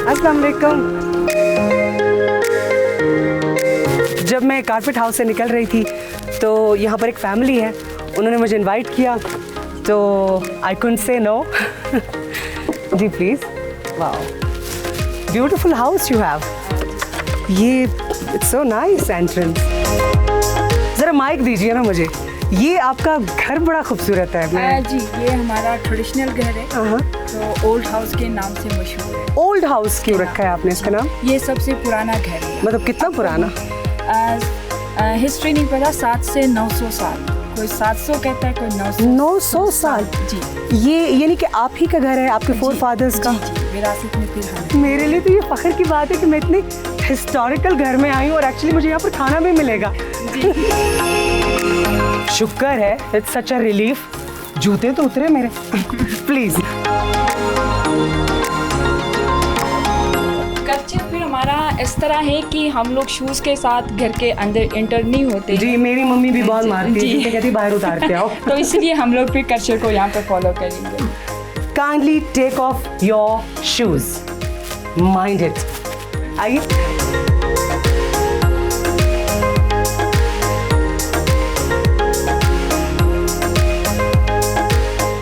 अस्सलाम वालेकुम। जब मैं कारपेट हाउस से निकल रही थी तो यहाँ पर एक फैमिली है, उन्होंने मुझे इनवाइट किया तो आई कुडंट से नो। जी please. Wow, beautiful house you have. ये इट्स सो नाइस एंट्रेंस। ज़रा माइक दीजिए ना मुझे। ये आपका घर बड़ा खूबसूरत है। जी, ये हमारा ट्रेडिशनल घर है, तो ओल्ड हाउस के नाम से मशहूर है। ओल्ड हाउस क्यों रखा है आपने इसका नाम? ये सबसे पुराना घर है। मतलब कितना पुराना? हिस्ट्री नहीं पता, 700 से 900 साल। कोई 700 कहता है, कोई 900 साल। जी, ये यानी कि आप ही का घर है, आपके फोर फादर्स का? जी, विरासत में फिर हम। मेरे लिए तो ये फख्र की बात है कि मैं इतने हिस्टोरिकल घर में आई हूँ और एक्चुअली मुझे यहाँ पर खाना भी मिलेगा। शुक्र है, इट्स सच अ रिलीफ। जूते तो उतरे मेरे। प्लीज। कल्चर फिर हमारा इस तरह है कि हम लोग शूज के साथ घर के अंदर एंटर नहीं होते। जी, मेरी मम्मी भी बहुत मारती है, जी। कहती बाहर उतार के आओ। तो इसलिए हम लोग फिर कल्चर को यहाँ पे फॉलो करेंगे। Kindly take off your shoes, mind it. आइए।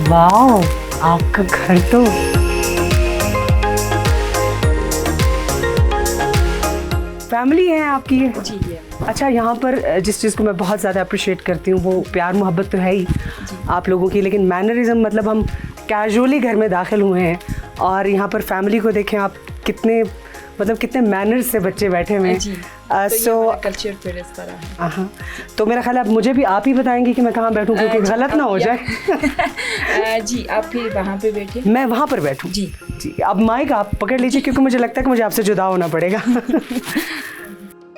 वाओ, आपका घर तो फैमिली है आपकी। जी, ये अच्छा, यहाँ पर जिस चीज़ को मैं बहुत ज़्यादा अप्रिशिएट करती हूँ वो प्यार मोहब्बत तो है ही आप लोगों की, लेकिन मैनरिज्म, मतलब हम कैजुअली घर में दाखिल हुए हैं और यहाँ पर फैमिली को देखें आप, कितने मतलब कितने मैनर्स से बच्चे बैठे हुए हैं। सो कल्चर फिर इस तरह है। हाँ, तो मेरा ख्याल है अब मुझे भी आप ही बताएंगे कि मैं कहाँ बैठूँ, क्योंकि गलत ना हो जाए। जी, आप फिर वहाँ पे बैठिए। मैं वहाँ पर बैठूँ? जी जी। अब माइक आप पकड़ लीजिए क्योंकि मुझे लगता है कि मुझे आपसे जुदा होना पड़ेगा।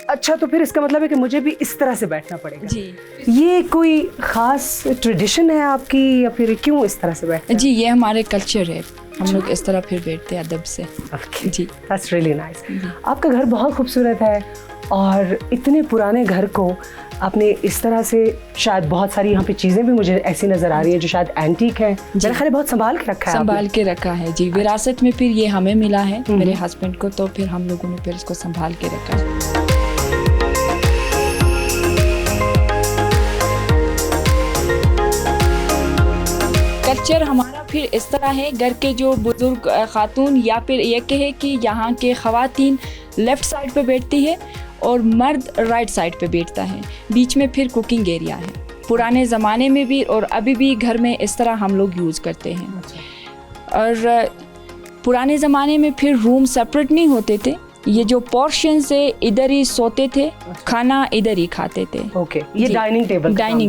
अच्छा, तो फिर इसका मतलब है कि मुझे भी इस तरह से बैठना पड़ेगा। जी, ये कोई ख़ास ट्रेडिशन है आपकी या फिर क्यों इस तरह से बैठते हैं? जी, ये हमारे कल्चर है, हम लोग इस तरह फिर बैठते हैं अदब से। Okay. Ji, That's really nice. आपका घर बहुत खूबसूरत है और इतने पुराने घर को आपने इस तरह से, शायद बहुत सारी यहाँ पे चीज़ें भी मुझे ऐसी नज़र आ रही हैं जो शायद एंटीक हैं, मेरा ख्याल है बहुत संभाल के रखा है संभाल के रखा है। जी, विरासत में फिर ये हमें मिला है, मेरे हस्बैंड को, तो फिर हम लोगों ने फिर इसको संभाल के रखा है। कल्चर हमारा फिर इस तरह है, घर के जो बुजुर्ग खातून या फिर ये कहे कि यहाँ के ख़वातीन लेफ़्ट साइड पे बैठती है और मर्द राइट साइड पे बैठता है, बीच में फिर कुकिंग एरिया है। पुराने ज़माने में भी और अभी भी घर में इस तरह हम लोग यूज़ करते हैं। और पुराने ज़माने में फिर रूम सेपरेट नहीं होते थे, ये जो पोर्शन से इधर ही सोते थे, खाना इधर ही खाते थे। ओके, ये डाइनिंग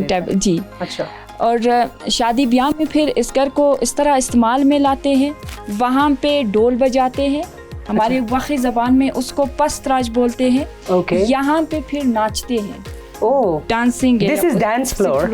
टेबल। जी। अच्छा। और शादी ब्याह में फिर इस घर को इस तरह इस्तेमाल में लाते हैं, वहाँ पे ढोल बजाते हैं, हमारी वक्की ज़बान में उसको पस्तराज बोलते हैं। ओके। यहाँ पे फिर नाचते हैं। Oh, dancing. This is dance floor.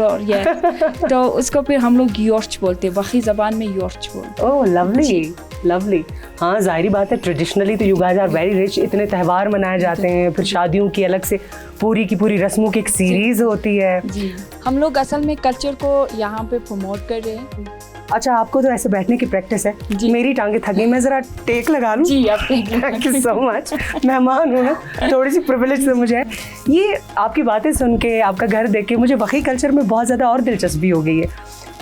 तो उसको फिर हम लोग योर्च बोलते हैं, वक्की ज़बान में योर्च बोलते हैं। Oh, lovely lovely. हाँ, जाहिर बात है, ट्रेडिशनली तो you guys are very rich. इतने त्यौहार मनाए जाते हैं, फिर शादियों की अलग से पूरी की पूरी रस्मों की एक सीरीज होती है। जी, हम लोग असल में कल्चर को यहाँ पे प्रमोट कर रहे हैं। अच्छा, आपको तो ऐसे बैठने की प्रैक्टिस है? जी। मेरी टांगे थक गई, मैं ज़रा टेक लगा लूँ? जी, आप थैंक यू सो मच। मेहमान हूँ ना, थोड़ी सी प्रिविलेज से मुझे है। ये आपकी बातें सुन के, आपका घर देख के मुझे वक्की कल्चर में बहुत ज़्यादा और दिलचस्पी हो गई है।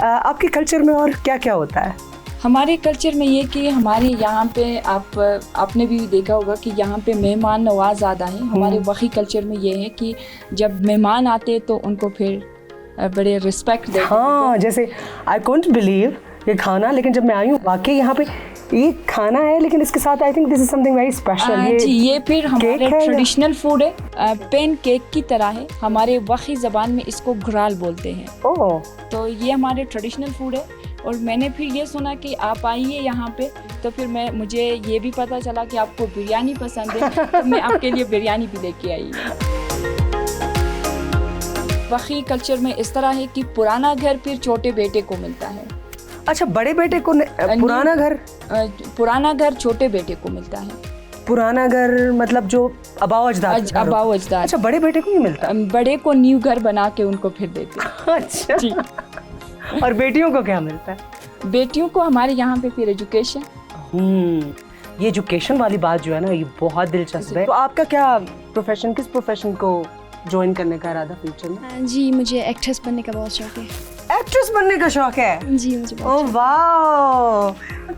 आपके कल्चर में और क्या क्या होता है? हमारे कल्चर में ये कि हमारे यहाँ पे आपने भी देखा होगा कि यहाँ पे मेहमान नवाज ज़्यादा है। हमारे वक्की कल्चर में ये है कि जब मेहमान आते तो उनको फिर बड़े रिस्पेक्ट देते हैं। हाँ, जैसे आई कांट बिलीव ये खाना, लेकिन जब मैं आई हूँ वाकई यहाँ पे ये खाना है, लेकिन इसके साथ I think this is something very special. जी, ये फिर हमारे ट्रेडिशनल फूड है, पेन केक की तरह है। हमारे वक्की ज़बान में इसको घुराल बोलते हैं। ओह, तो ये हमारे ट्रेडिशनल फूड है। और मैंने फिर ये सुना कि आप आइए यहाँ पे, तो फिर मुझे ये भी पता चला कि आपको बिरयानी पसंद है, तो मैं आपके लिए बिरयानी भी लेके आई। वक्की कल्चर में इस तरह है कि पुराना घर फिर छोटे बेटे को मिलता है। अच्छा, बड़े बेटे को पुराना घर छोटे बेटे को मिलता है। पुराना घर मतलब जो अबाव अजदाद। अच्छा, बड़े बेटे को ही मिलता? बड़े को न्यू घर बना के उनको फिर देते हैं। अच्छा जी। और बेटियों को क्या मिलता है? बेटियों को हमारे यहाँ पे फिर एजुकेशन। ये एजुकेशन वाली बात जो है ना, ये बहुत दिलचस्प है। तो आपका क्या प्रोफेशन, किस प्रोफेशन को ज्वाइन करने का इरादा फ्यूचर में? जी मुझे एक्ट्रेस बनने का बहुत शौक है। एक्ट्रेस बनने का शौक है? जी मुझे बहुत oh wow,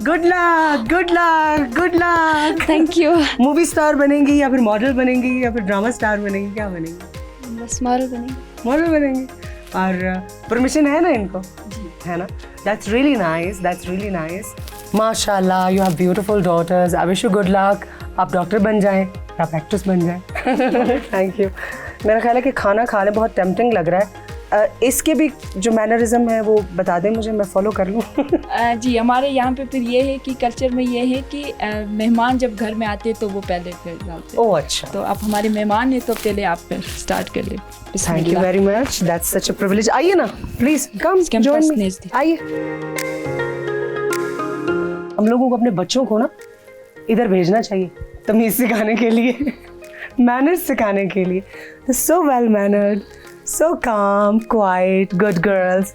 good luck good luck good luck. Thank you. Movie star बनेंगी या फिर मॉडल बनेंगी या फिर ड्रामा स्टार बनेंगी, क्या बनेंगी? बस मॉडल बनेंगे। मॉडल बनेंगी। और परमिशन है ना इनको? है ना? That's really nice, that's really nice. माशाल्लाह, you have beautiful daughters. I wish you good luck. आप डॉक्टर बन जाएं, आप एक्ट्रेस बन जाएं। Thank you. मेरा ख्याल है कि खाना खाने बहुत टेम्पटिंग लग रहा है। इसके भी जो मैनरिज्म है वो बता दें मुझे, मैं फॉलो कर लूँ। जी हमारे यहाँ पे फिर ये है कि कल्चर में ये है कि मेहमान जब घर में आते हैं तो वो पहले फिर डालते हैं। ओह अच्छा। तो आप हमारे मेहमान हैं तो पहले आप फिर स्टार्ट कर ले। Thank you very much, that's such a privilege. आइए ना प्लीज, कम जॉइन मी, आइए। हम लोगों को अपने बच्चों को ना इधर भेजना चाहिए तमीज़ सिखाने के लिए, मैनर्स सिखाने के लिए। सो वेल मैनर्ड, सो काम, क्वाइट, गुड गर्ल्स।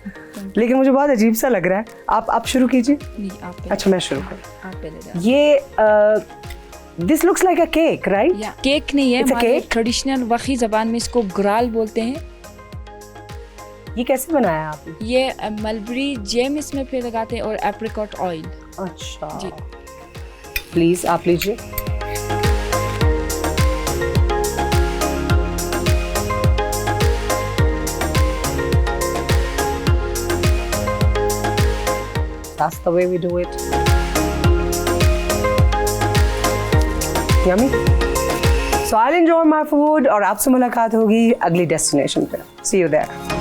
लेकिन मुझे बहुत अजीब सा लग रहा है। आप शुरू कीजिए। नहीं आप पहले, अच्छा मैं शुरू करूँ? आप पहले जाओ। ये this looks like a cake, right? या केक नहीं है, It's a हमारे cake? ट्रेडिशनल वही ज़बान में इसको ग्राल बोलते हैं। ये कैसे बनाया आपने? ये मलबरी जेम इसमें फिर लगाते हैं और एप्रिकॉट ऑयल। अच्छा जी। प्लीज आप लीजिए। That's the way we do it. Yummy. So I'll enjoy my food और आपसे मुलाकात होगी अगली डेस्टिनेशन पे। See you there.